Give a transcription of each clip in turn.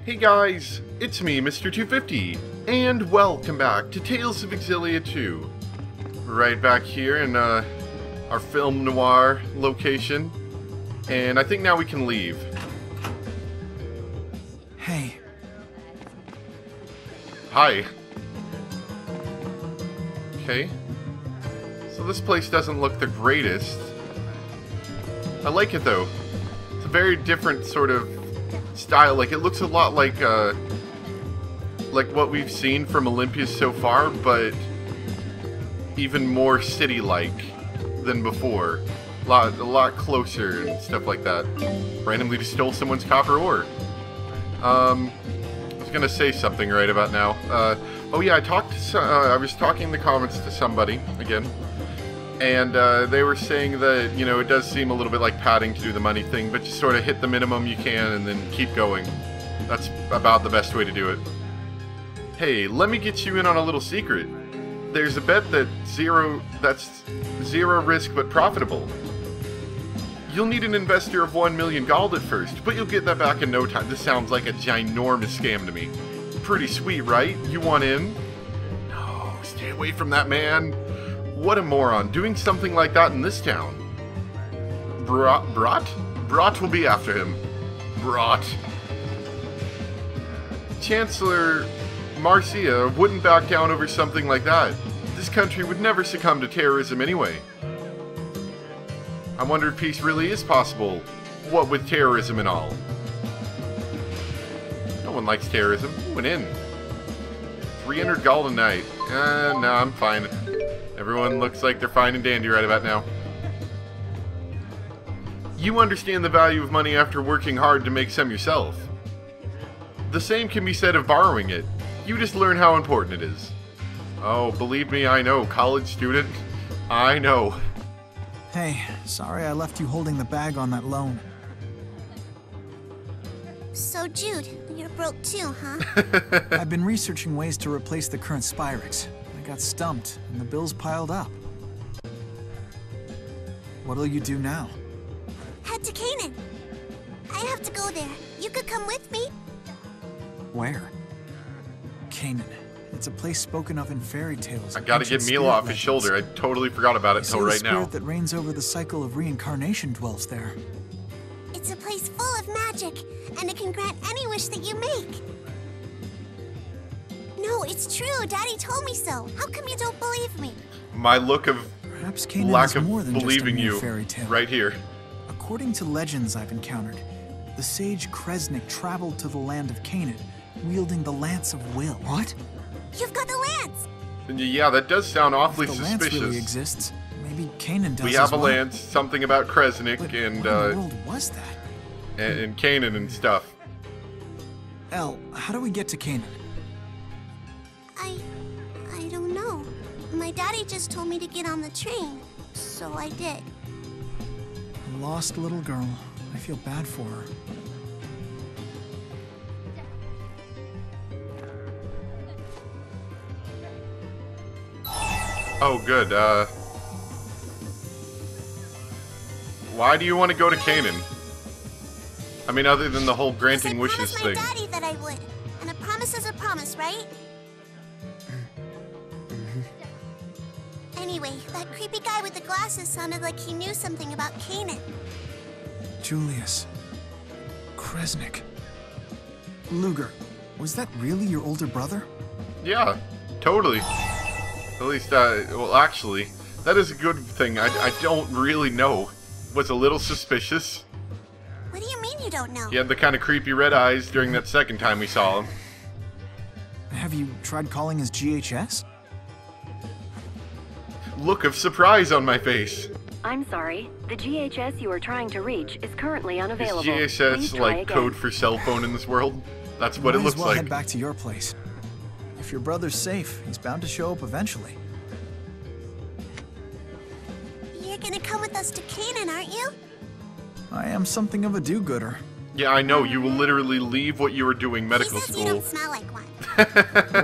Hey guys, it's me, Mr. 250, and welcome back to Tales of Xillia 2. Right back here in our film noir location, and I think now we can leave. Hey. Hi. Okay. So this place doesn't look the greatest. I like it though. It's a very different sort of style. Like, it looks a lot like what we've seen from Olympus so far, but even more city-like than before. A lot closer and stuff like that. Randomly just stole someone's copper ore. I was gonna say something right about now. Oh yeah, I was talking in the comments to somebody again, and they were saying that, you know, it does seem a little bit like padding to do the money thing, but just sort of hit the minimum you can and then keep going. That's about the best way to do it. Hey, let me get you in on a little secret. There's a bet that's zero risk but profitable. You'll need an investor of 1 million gold at first, but you'll get that back in no time. This sounds like a ginormous scam to me. Pretty sweet, right? You want in? No, stay away from that man. What a moron, doing something like that in this town. Brat will be after him. Brat. Chancellor Marcia wouldn't back down over something like that. This country would never succumb to terrorism anyway. I wonder if peace really is possible. What with terrorism and all. No one likes terrorism. Who went in? 300 gold a night. No, I'm fine. Everyone looks like they're fine and dandy right about now. You understand the value of money after working hard to make some yourself. The same can be said of borrowing it. You just learn how important it is. Oh, believe me, I know. College student. I know. Hey, sorry I left you holding the bag on that loan. So, Jude, you're broke too, huh? I've been researching ways to replace the current Spyrix. I got stumped, and the bills piled up. What'll you do now? Head to Canaan. I have to go there. You could come with me. Where? Canaan. It's a place spoken of in fairy tales. I gotta get Mila off his shoulder. I totally forgot about it until right now. The spirit that reigns over the cycle of reincarnation dwells there. It's a place full of magic, and it can grant any wish that you make. No, it's true. Daddy told me so. How come you don't believe me? My look of Perhaps Canaan lack is of more than believing just a mere you fairy tale. right here. According to legends I've encountered, the sage Kresnik traveled to the land of Canaan, wielding the Lance of Will. What? You've got the lance! Yeah, that does sound awfully If the suspicious. lance really exists, maybe Canaan does. We have a as well. lance, something about Kresnik, But and what in the world was that? and Canaan and stuff. Elle, how do we get to Canaan? I don't know. My daddy just told me to get on the train, so I did. A lost little girl. I feel bad for her. Oh, good. Why do you want to go to Canaan? I mean, other than the whole granting wishes I thing. promised my daddy that I would, and a promise is a promise, right? Anyway, that creepy guy with the glasses sounded like he knew something about Canaan. Julius. Kresnik. Luger, was that really your older brother? Yeah, totally. At least, well, actually, that is a good thing. I don't really know. Was a little suspicious. What do you mean you don't know? He had the kind of creepy red eyes during that second time we saw him. Have you tried calling his GHS? Look of surprise on my face. I'm sorry. The GHS you are trying to reach is currently Is unavailable. Please GHS try like again. code for cell phone in this world? That's what it Might looks as well like. head back to your place. If your brother's safe, he's bound to show up eventually. You're gonna come with us to Canaan, aren't you? I am something of a do-gooder. Yeah, I know. You will literally leave what you were doing medical He says school. you don't smell like one.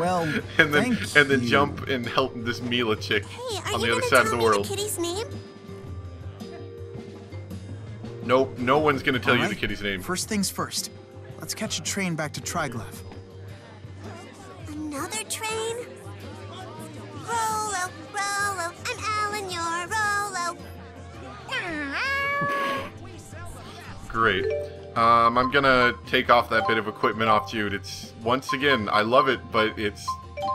Well, and then thank you. jump and help this Mila chick Hey, are on you the other gonna side of tell the me world. the kitty's name? Nope, no one's gonna tell you the Alright, kitty's name. First things first. Let's catch a train back to Triglav. Another train? Rolo, Rolo, I'm Alan, you're Rolo. Great. I'm gonna take off that bit of equipment off Jude. It's, once again, I love it, but it's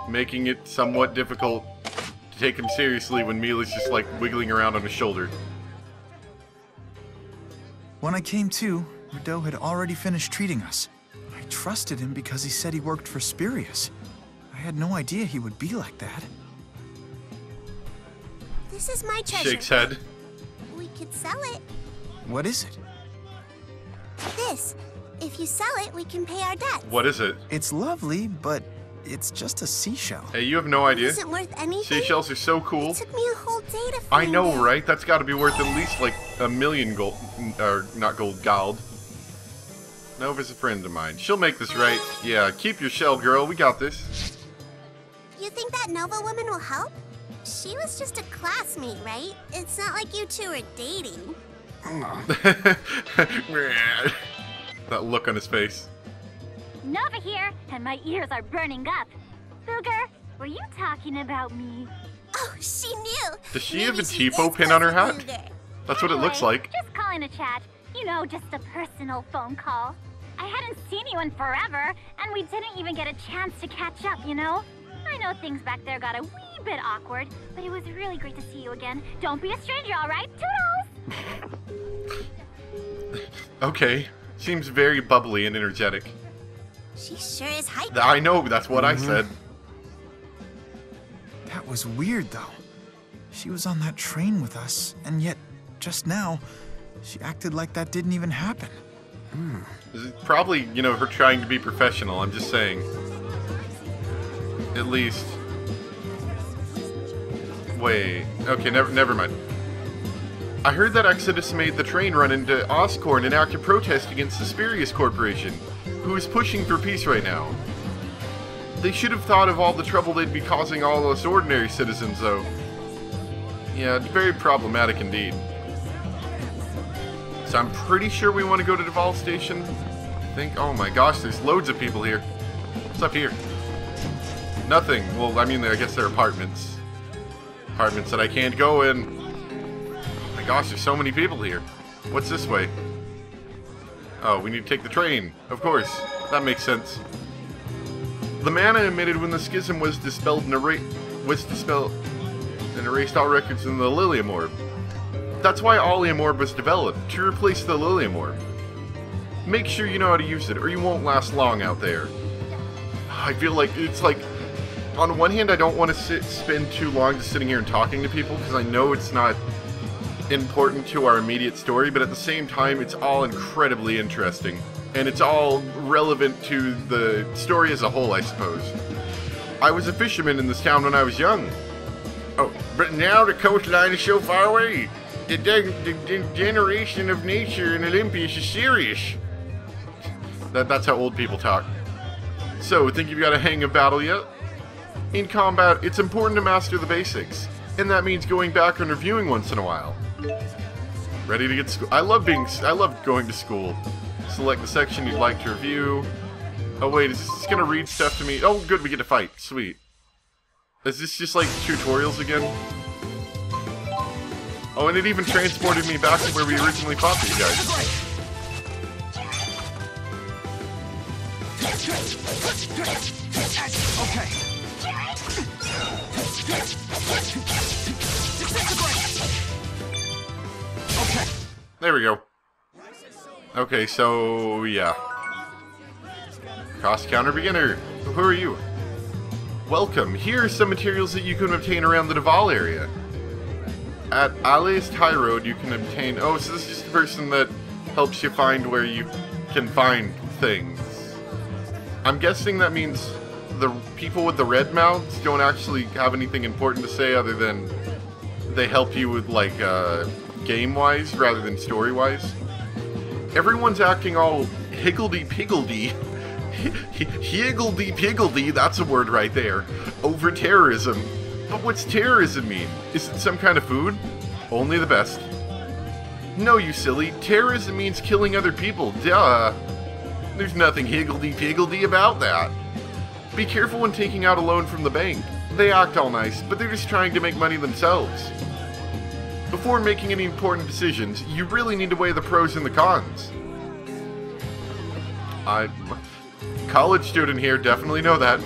making it somewhat difficult to take him seriously when Mila's just like wiggling around on his shoulder. When I came to, Rideau had already finished treating us. I trusted him because he said he worked for Spirius. I had no idea he would be like that. This is my treasure. Shakes head. We could sell it. What is it? This. If you sell it, we can pay our debts. What is it? It's lovely, but it's just a seashell. Hey, you have no It idea. isn't worth anything. Seashells are so cool. It took me a whole day to I find know, it. right? That's got to be worth at least like 1,000,000 gold, or not gold, gold. Nova's a friend of mine. She'll make this right. Yeah, keep your shell, girl. We got this. You think that Nova woman will help? She was just a classmate, right? It's not like you two are dating. That look on his face. Nova here, and my ears are burning up. Booger, were you talking about me? Oh, she knew. Does she Maybe have a she TPO is pin on her close hat? with Booger. That's what it looks Anyway, like. Just calling to chat. You know, just a personal phone call. I hadn't seen you in forever, and we didn't even get a chance to catch up, you know? I know things back there got a wee bit awkward, but it was really great to see you again. Don't be a stranger, all right? Toodles! Okay. Seems very bubbly and energetic. She sure is hyper. I know, that's what I said. That was weird, though. She was on that train with us, and yet, just now, she acted like that didn't even happen. This is probably, you know, her trying to be professional, I'm just saying. At least. Wait. Okay, never mind. I heard that Exodus made the train run into Oscorn in active protest against the Spirius Corporation, who is pushing for peace right now. They should have thought of all the trouble they'd be causing all us ordinary citizens, though. Yeah, it's very problematic indeed. So I'm pretty sure we want to go to Duval Station. I think, oh my gosh, there's loads of people here. What's up here? Nothing. Well, I mean, I guess they're apartments. Apartments that I can't go in. Oh my gosh, there's so many people here. What's this way? Oh, we need to take the train. Of course. That makes sense. The mana emitted when the schism was dispelled and erased all records in the Lilium Orb. That's why Allium Orb was developed, to replace the Lilium Orb. Make sure you know how to use it, or you won't last long out there. I feel like it's like, on one hand, I don't want to spend too long just sitting here and talking to people, because I know it's not important to our immediate story, but at the same time, it's all incredibly interesting. And it's all relevant to the story as a whole, I suppose. I was a fisherman in this town when I was young. Oh, but now the coastline is so far away. The degeneration of nature in Olympias is serious. That's how old people talk. So, think you've got a hang of battle yet? In combat, it's important to master the basics, and that means going back and reviewing once in a while. Ready to get school? I love going to school. Select the section you'd like to review. Oh wait, is this gonna read stuff to me? Oh good, we get to fight. Sweet. Is this just like tutorials again? Oh, and it even transported me back to where we originally fought these guys. Okay. There we go. Okay, so yeah. Cost counter beginner. Who are you? Welcome. Here are some materials that you can obtain around the Duval area. At Alias High Road, you can obtain... Oh, so this is just the person that helps you find where you can find things. I'm guessing that means the people with the red mouths don't actually have anything important to say other than they help you with, like, game-wise rather than story-wise. Everyone's acting all higgledy-piggledy. Higgledy-piggledy, that's a word right there. Over terrorism. But what's terrorism mean? Is it some kind of food? Only the best. No, you silly. Terrorism means killing other people. Duh. There's nothing higgledy-piggledy about that. Be careful when taking out a loan from the bank. They act all nice, but they're just trying to make money themselves. Before making any important decisions, you really need to weigh the pros and the cons. College student here, definitely know that.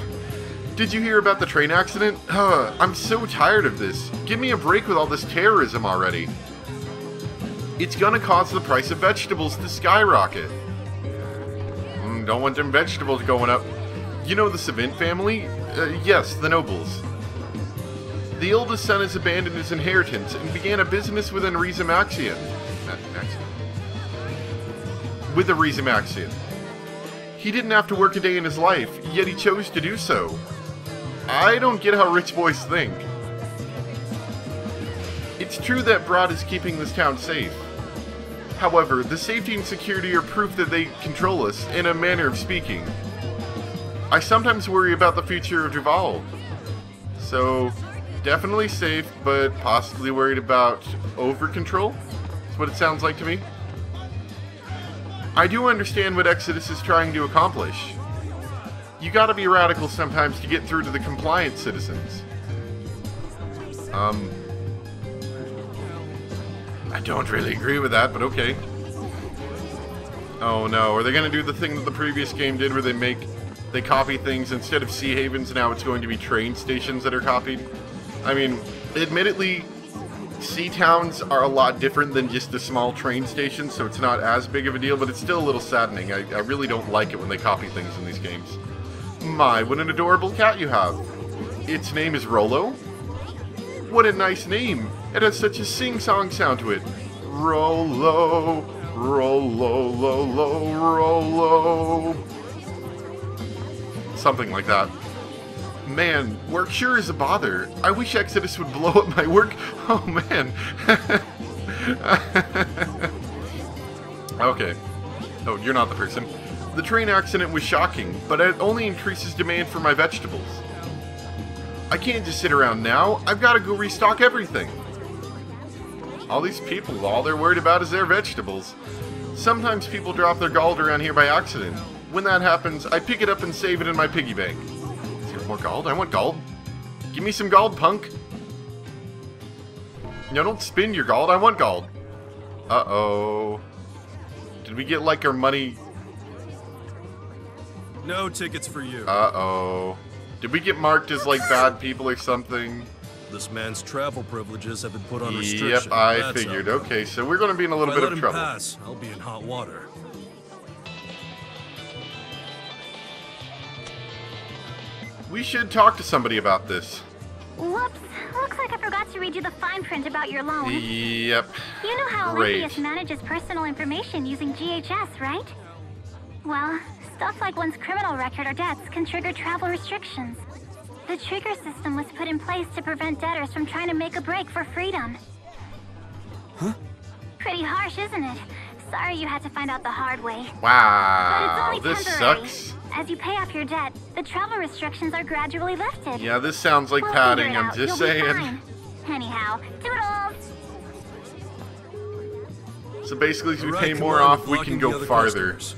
Did you hear about the train accident? I'm so tired of this. Give me a break with all this terrorism already. It's gonna cause the price of vegetables to skyrocket. Don't want them vegetables going up. You know the Savant family? Yes, the nobles. The oldest son has abandoned his inheritance and began a business with Riga Maxian. With the Riga Maxian. He didn't have to work a day in his life, yet he chose to do so. I don't get how rich boys think. It's true that Brad is keeping this town safe. However, the safety and security are proof that they control us, in a manner of speaking. I sometimes worry about the future of Duval. So, definitely safe, but possibly worried about over-control? That's what it sounds like to me. I do understand what Exodus is trying to accomplish. You gotta be radical sometimes to get through to the compliant citizens. I don't really agree with that, but okay. Oh no, are they gonna do the thing that the previous game did where they copy things instead of sea havens, now it's going to be train stations that are copied? I mean, admittedly, sea towns are a lot different than just a small train station, so it's not as big of a deal, but it's still a little saddening. I really don't like it when they copy things in these games. My, what an adorable cat you have. Its name is Rollo? What a nice name. It has such a sing-song sound to it. Rollo, Rollo, Lolo, Rollo. Something like that. Man, work sure is a bother. I wish Exodus would blow up my work. Oh man. Okay. Oh, you're not the person. The train accident was shocking, but it only increases demand for my vegetables. I can't just sit around now. I've got to go restock everything. All these people, all they're worried about is their vegetables. Sometimes people drop their gold around here by accident. When that happens, I pick it up and save it in my piggy bank. Is there more gold? I want gold. Give me some gold, punk. No, don't spend your gold. I want gold. Uh-oh. Did we get, like, our money? No tickets for you. Uh-oh. Did we get marked as, like, bad people or something? This man's travel privileges have been put on restriction. Yep, I figured. Okay, so we're going to be in a little bit of trouble. If I let him pass, I'll be in hot water. We should talk to somebody about this. Whoops. Looks like I forgot to read you the fine print about your loan. Yep. You know how Great. Olympius manages personal information using GHS, right? Well, stuff like one's criminal record or debts can trigger travel restrictions. The trigger system was put in place to prevent debtors from trying to make a break for freedom. Huh? Pretty harsh, isn't it? Sorry you had to find out the hard way. Wow, But it's only this temporary. sucks. As you pay off your debt, the travel restrictions are gradually lifted. Yeah, this sounds like We'll padding, figure it I'm out. just You'll be saying. fine. Anyhow, toodles! So basically, as we Alright, pay come more on, off, we're we can blocking go the other farther. customers.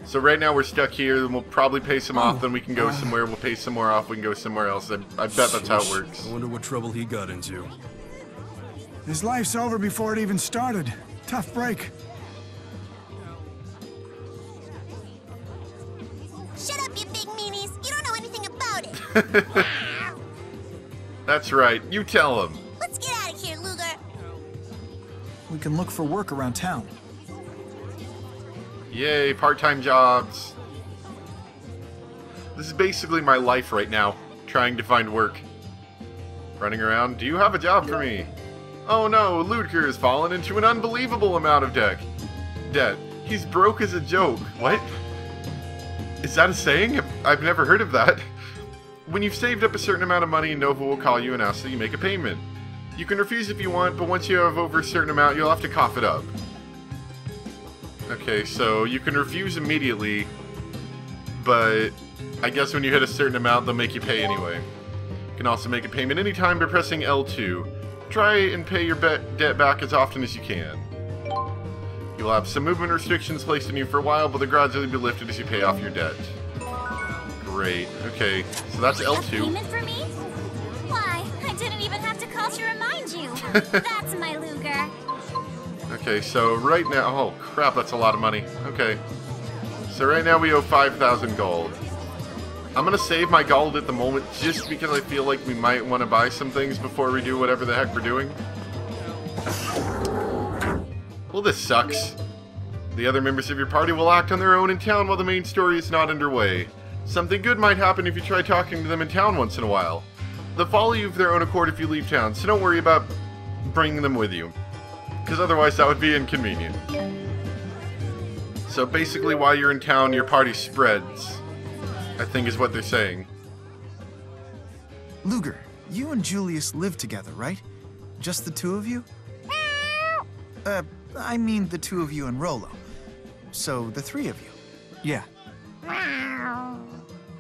So right now we're stuck here, then we'll probably pay some off, then we can go Oh. somewhere, we'll pay some more off, we can go somewhere else. I bet that's how it works. I wonder what trouble he got into. His life's over before it even started. Tough break. Shut up, you big meanies. You don't know anything about it. That's right, you tell him. Let's get out of here, Luger. We can look for work around town. Yay, part-time jobs. This is basically my life right now, trying to find work. Running around, do you have a job for me? Oh no, Ludger has fallen into an unbelievable amount of debt. He's broke as a joke. What? Is that a saying? I've never heard of that. When you've saved up a certain amount of money, Nova will call you and ask that you make a payment. You can refuse if you want, but once you have over a certain amount, you'll have to cough it up. Okay, so you can refuse immediately, but I guess when you hit a certain amount, they'll make you pay anyway. You can also make a payment anytime by pressing L2. Try and pay your debt back as often as you can. You'll have some movement restrictions placed on you for a while, but they'll gradually be lifted as you pay off your debt. Great. Okay, so that's A L2. payment for me? Why, I didn't even have to call to remind you. That's my Luger. Okay, so right now... Oh, crap, that's a lot of money. Okay. So right now we owe 5,000 gold. I'm going to save my gold at the moment just because I feel like we might want to buy some things before we do whatever the heck we're doing. Well, this sucks. The other members of your party will act on their own in town while the main story is not underway. Something good might happen if you try talking to them in town once in a while. They'll follow you of their own accord if you leave town, so don't worry about bringing them with you. Because otherwise that would be inconvenient. So basically while you're in town, your party spreads, I think is what they're saying. Luger, you and Julius live together, right? Just the two of you? I mean the two of you and Rolo. So, the three of you. Yeah.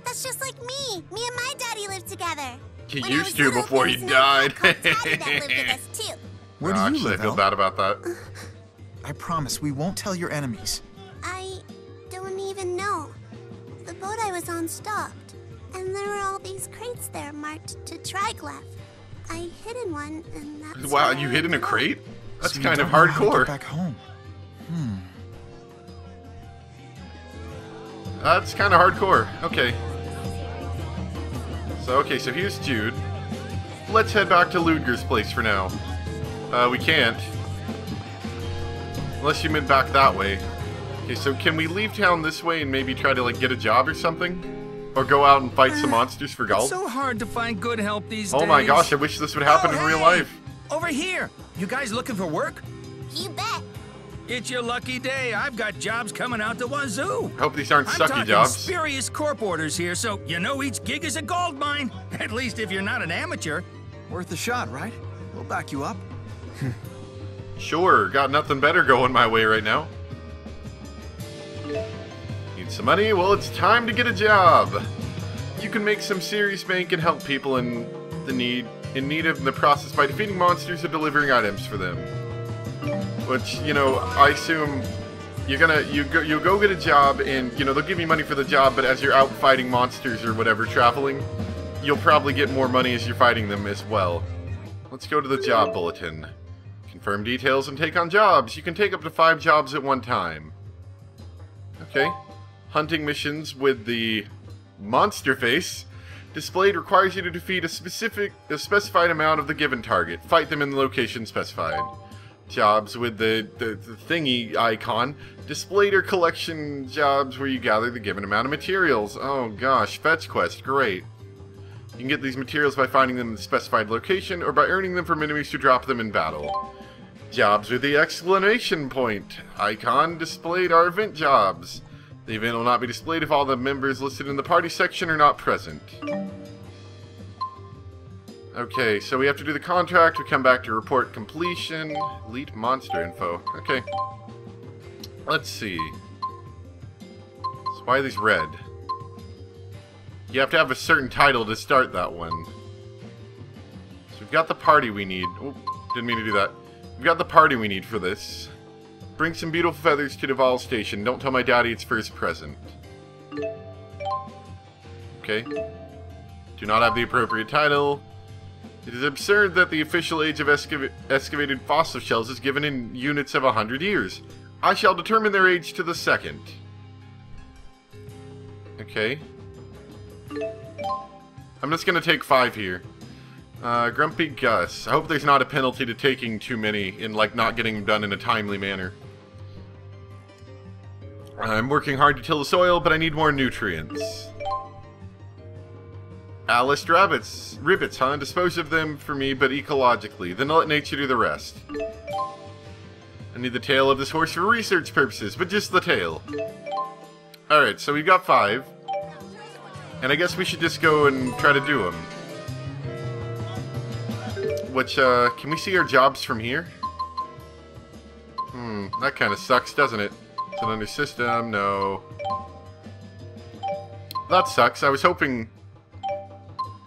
That's just like me. Me and my daddy lived together. You When I used was to little, before there you was an old died. girl called Taddy that lived with us too. Where do you Actually, live, I feel Elle? bad about that. I promise we won't tell your enemies. I don't even know. The boat I was on stopped, and there were all these crates there marked to Triglav. I hid in one, and that's Wow, where you I hid in a ended up. crate? That's So you kind of don't know how to hardcore. get back home. That's kind of hardcore. Okay. So here's Jude. Let's head back to Ludger's place for now. We can't. Unless you meant back that way. Okay, so can we leave town this way and maybe try to, like, get a job or something? Or go out and fight some monsters for gold? So hard to find good help these days. Oh my gosh, I wish this would happen in real hey! life. Over here! You guys looking for work? You bet. It's your lucky day. I've got jobs coming out the wazoo. Hope these aren't I'm sucky talking jobs. spurious corp orders here, so you know each gig is a gold mine. At least if you're not an amateur. Worth a shot, right? We'll back you up. Sure, got nothing better going my way right now. Need some money? Well, it's time to get a job. You can make some serious bank and help people in need of the process by defeating monsters or delivering items for them. Which, you know, I assume you'll go get a job and, you know, they'll give you money for the job, but as you're out fighting monsters or whatever, traveling, you'll probably get more money as you're fighting them as well. Let's go to the job bulletin. Confirm details and take on jobs. You can take up to 5 jobs at one time. Okay. Hunting missions with the monster face displayed requires you to defeat a specified amount of the given target. Fight them in the location specified. Jobs with the thingy icon displayed are collection jobs where you gather the given amount of materials. Oh gosh, fetch quest, great. You can get these materials by finding them in the specified location or by earning them from enemies who drop them in battle. Jobs with the exclamation point icon displayed are event jobs. The event will not be displayed if all the members listed in the party section are not present. Okay, so we have to do the contract, we come back to report completion, elite monster info. Okay. Let's see. So why are these red? You have to have a certain title to start that one. So we've got the party we need. Oh, didn't mean to do that. We've got the party we need for this. Bring some beautiful feathers to Duval Station. Don't tell my daddy it's for his present. Okay. Do not have the appropriate title. It is absurd that the official age of excavated fossil shells is given in units of 100 years. I shall determine their age to the second. Okay. I'm just gonna take 5 here. Grumpy Gus. I hope there's not a penalty to taking too many and, like, not getting them done in a timely manner. I'm working hard to till the soil, but I need more nutrients. Alice Ribbits, huh? Dispose of them for me, but ecologically. Then let nature do the rest. I need the tail of this horse for research purposes, but just the tail. Alright, so we've got 5. And I guess we should just go and try to do them. Which, can we see our jobs from here? That kind of sucks, doesn't it? Is it under system? No. That sucks. I was hoping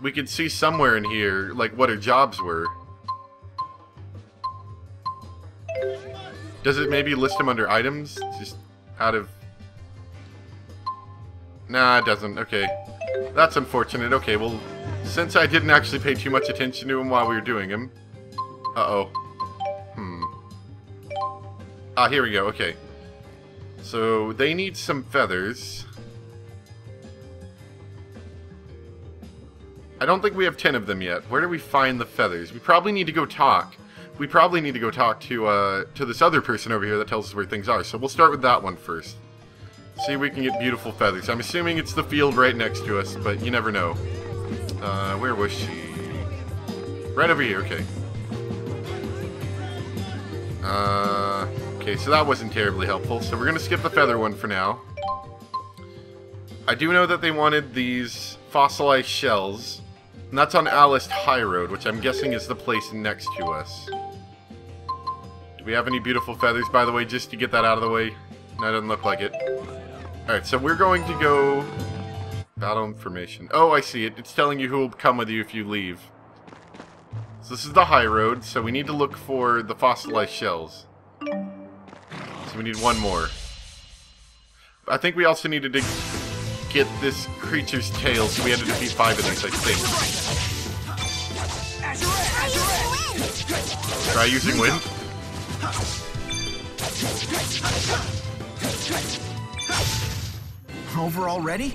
we could see somewhere in here, like, what our jobs were. Does it maybe list them under items? Just out of... Nah, it doesn't. Okay. That's unfortunate. Okay, well, since I didn't actually pay too much attention to him while we were doing him... Uh-oh. Ah, here we go. Okay. So, they need some feathers. I don't think we have 10 of them yet. Where do we find the feathers? We probably need to go talk. We probably need to go talk to this other person over here that tells us where things are. So we'll start with that one first. See if we can get beautiful feathers. I'm assuming it's the field right next to us, but you never know. Where was she? Right over here, okay. Okay, so that wasn't terribly helpful. So we're going to skip the feather one for now. I do know that they wanted these fossilized shells. And that's on Alist High Road, which I'm guessing is the place next to us. Do we have any beautiful feathers, by the way, just to get that out of the way? No, it doesn't look like it. Alright, so we're going to go... Battle information. Oh, I see it. It's telling you who will come with you if you leave. So this is the high road, so we need to look for the fossilized shells. So we need one more. I think we also needed to get this creature's tail, so we had to defeat 5 of these, I think. Try using wind? Over already?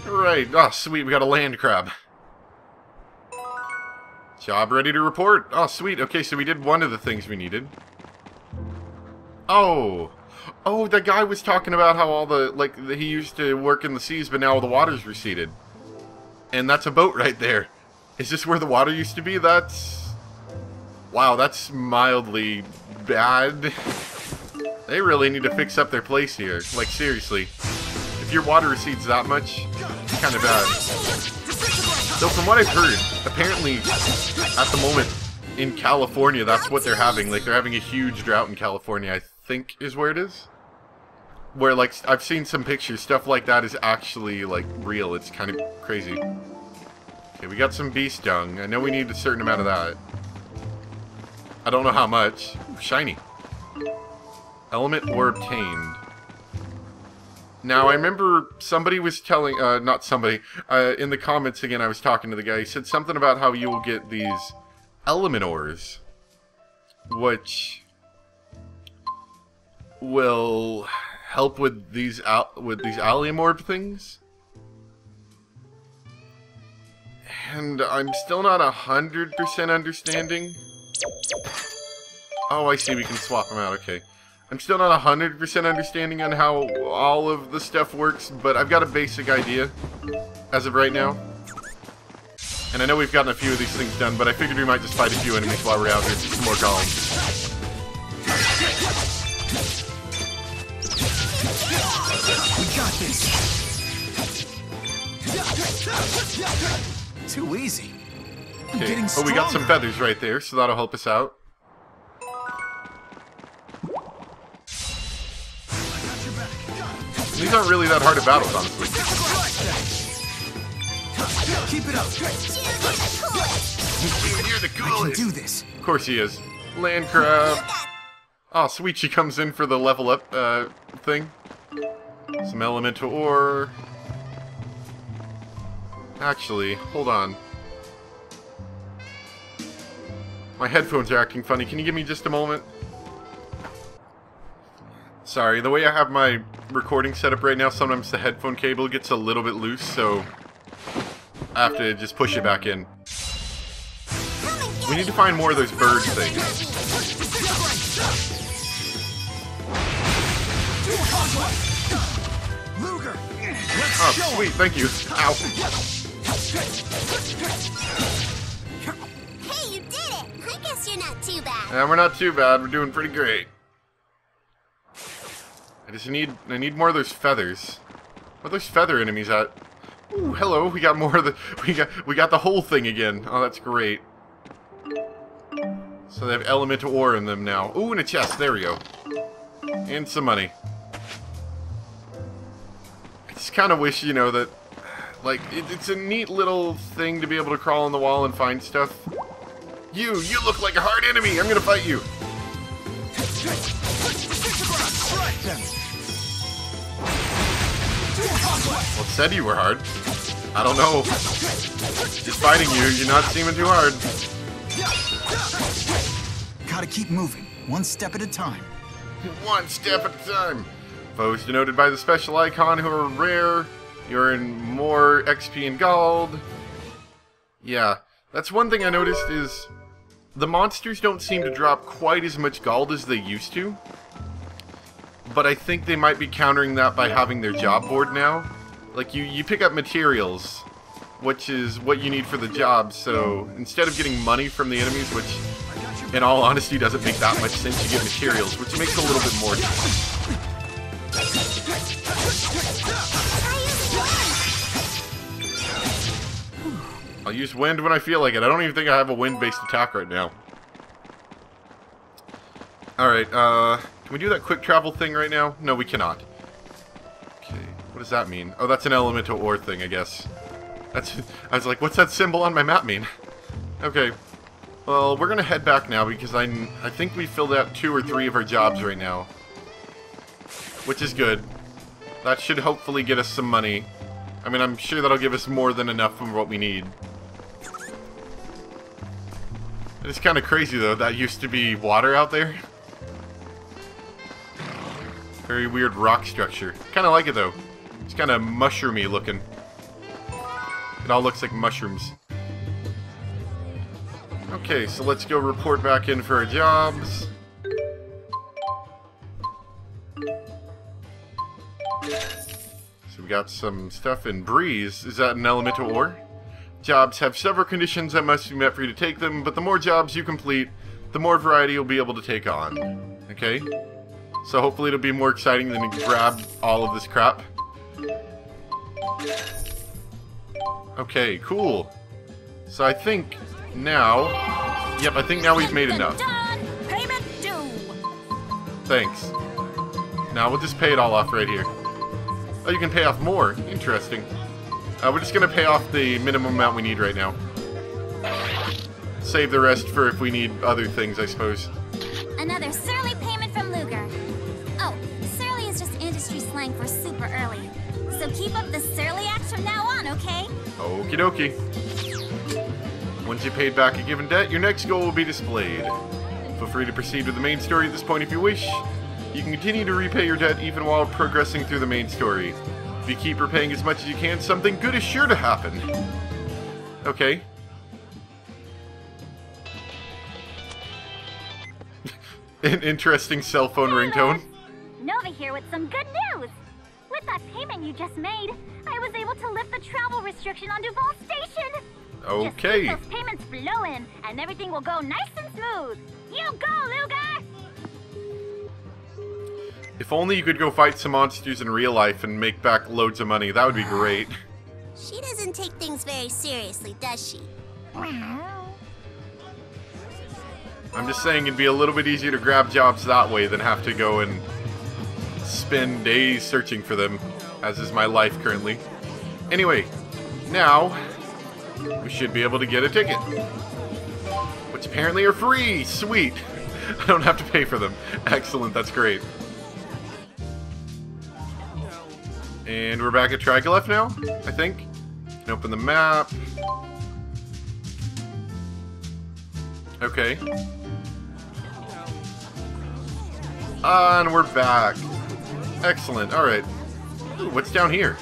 Right. Oh, sweet. We got a land crab. Job ready to report. Oh, sweet. Okay, so we did one of the things we needed. Oh. Oh, the guy was talking about how all the, like, he used to work in the seas, but now the water's receded. And that's a boat right there. Is this where the water used to be? That's... Wow, that's mildly bad. They really need to fix up their place here. Like, seriously. If your water recedes that much, it's kind of bad. So from what I've heard, apparently, at the moment, in California, that's what they're having. Like, they're having a huge drought in California, I think is where it is. Where, like, I've seen some pictures, stuff like that is actually, like, real. It's kind of crazy. Okay, we got some beast dung. I know we need a certain amount of that. I don't know how much. Ooh, shiny. Element ore obtained. Now, I remember somebody was telling, not somebody, in the comments again, I was talking to the guy. He said something about how you will get these element ores, which will help with these allium orb things. And I'm still not 100% understanding. Oh, I see. We can swap them out. Okay. I'm still not 100% understanding on how all of the stuff works, but I've got a basic idea as of right now. And I know we've gotten a few of these things done, but I figured we might just fight a few enemies while we're out here. Just some more golems. We got this. Too easy. Okay. Oh, we got some feathers right there, so that'll help us out. These aren't really that hard of battles, honestly. Keep it up. You're the coolest. I can do this. Of course he is. Land crab. Oh, sweet. She comes in for the level up thing. Some elemental ore. Actually, hold on. My headphones are acting funny. Can you give me just a moment? Sorry, the way I have my recording set up right now, sometimes the headphone cable gets a little bit loose, so I have to just push it back in. We need to find more of those bird things. Oh, sweet, thank you. Ow. Hey, you did it! I guess you're not too bad. Yeah, we're not too bad. We're doing pretty great. I need more of those feathers. Where are those feather enemies at? Ooh, hello. We got more of the we got the whole thing again. Oh, that's great. So they have elemental ore in them now. Ooh, and a chest. There we go. And some money. I just kind of wish, you know, that like it's a neat little thing to be able to crawl on the wall and find stuff. You look like a hard enemy. I'm gonna fight you. Well, it said you were hard. I don't know. Just fighting you, you're not seeming too hard. Gotta keep moving, one step at a time. One step at a time. Foes denoted by the special icon who are rare. You're in more XP and gold. Yeah, that's one thing I noticed is the monsters don't seem to drop quite as much gold as they used to. But I think they might be countering that by having their job board now. Like, you pick up materials, which is what you need for the job, so instead of getting money from the enemies, which, in all honesty, doesn't make that much sense, you get materials, which makes a little bit more sense. I'll use wind when I feel like it. I don't even think I have a wind-based attack right now. Alright, can we do that quick travel thing right now? No, we cannot. Okay, what does that mean? Oh, that's an elemental ore thing, I guess. I was like, what's that symbol on my map mean? Okay, well, we're gonna head back now because I think we filled out 2 or 3 of our jobs right now. Which is good. That should hopefully get us some money. I mean, I'm sure that'll give us more than enough from what we need. It's kind of crazy, though. That used to be water out there. Very weird rock structure. Kind of like it, though. It's kind of mushroomy looking. It all looks like mushrooms. Okay, so let's go report back in for our jobs. So we got some stuff in Breeze. Is that an elemental ore? Jobs have several conditions that must be met for you to take them, but the more jobs you complete, the more variety you'll be able to take on. Okay? So hopefully it'll be more exciting than to grab all of this crap. Okay, cool. So I think now... Yep, I think now we've made enough. Payment due. Thanks. Now we'll just pay it all off right here. Oh, you can pay off more. Interesting. We're just going to pay off the minimum amount we need right now. Save the rest for if we need other things, I suppose. Another surly payment from Luger. Oh, surly is just industry slang for super early. So keep up the surly acts from now on, okay? Okie dokie. Once you've paid back a given debt, your next goal will be displayed. Feel free to proceed with the main story at this point if you wish. You can continue to repay your debt even while progressing through the main story. If you keep repaying as much as you can, something good is sure to happen. Okay. An interesting cell phone ringtone. Nova here with some good news. With that payment you just made, I was able to lift the travel restriction on Duval Station. Okay. Just keep those payments flowing, and everything will go nice and smooth. You go, Luger! If only you could go fight some monsters in real life and make back loads of money, that would be great. She doesn't take things very seriously, does she? I'm just saying it'd be a little bit easier to grab jobs that way than have to go and spend days searching for them, as is my life currently. Anyway, now we should be able to get a ticket, which apparently are free. Sweet. I don't have to pay for them. Excellent, that's great. And we're back at Triglyph now, I think. Can open the map. Okay. And we're back. Excellent, alright. Ooh, what's down here?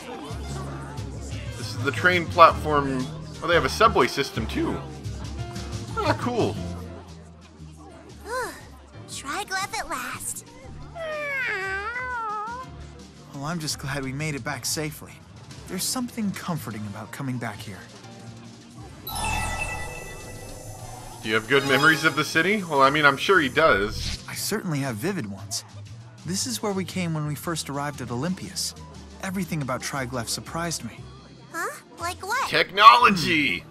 This is the train platform. Oh, they have a subway system too. Oh, cool. Triglyph at last. Well, I'm just glad we made it back safely. There's something comforting about coming back here. Do you have good memories of the city? Well, I mean, I'm sure he does. I certainly have vivid ones. This is where we came when we first arrived at Olympius. Everything about Triglyph surprised me. Huh? Like what? Technology!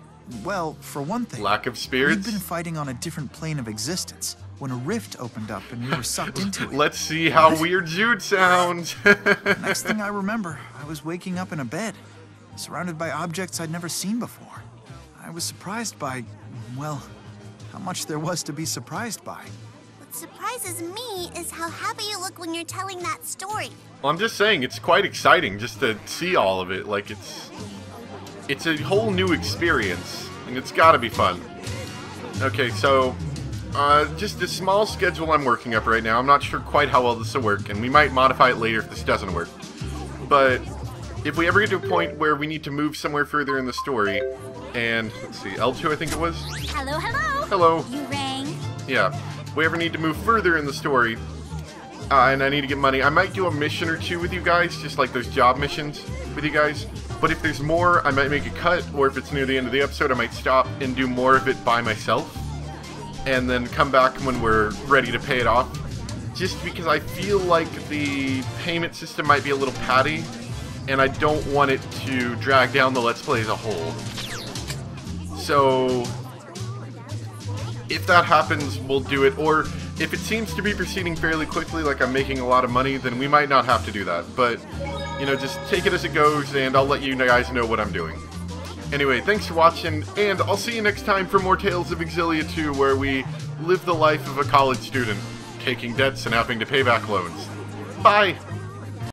Well, for one thing, Lack of spirits? we've been fighting on a different plane of existence when a rift opened up and we were sucked into it. Let's see how weird Jude sounds. Next thing I remember, I was waking up in a bed, surrounded by objects I'd never seen before. I was surprised by, well, how much there was to be surprised by. What What surprises me is how happy you look when you're telling that story. Well, I'm just saying, it's quite exciting just to see all of it. Like, it's a whole new experience, and it's gotta be fun. Okay, so, just a small schedule I'm working up right now. I'm not sure quite how well this will work, and we might modify it later if this doesn't work. But if we ever get to a point where we need to move somewhere further in the story, and, let's see, L2 I think it was? Hello, hello. Hello. You rang? Yeah. If we ever need to move further in the story, and I need to get money, I might do a mission or two with you guys, just like those job missions with you guys. But if there's more, I might make a cut, or if it's near the end of the episode, I might stop and do more of it by myself, and then come back when we're ready to pay it off. Just because I feel like the payment system might be a little patty, and I don't want it to drag down the Let's Play as a whole. So, if that happens, we'll do it, or if it seems to be proceeding fairly quickly, like I'm making a lot of money, then we might not have to do that. But, you know, just take it as it goes, and I'll let you guys know what I'm doing. Anyway, thanks for watching, and I'll see you next time for more Tales of Xillia 2, where we live the life of a college student, taking debts and having to pay back loans. Bye!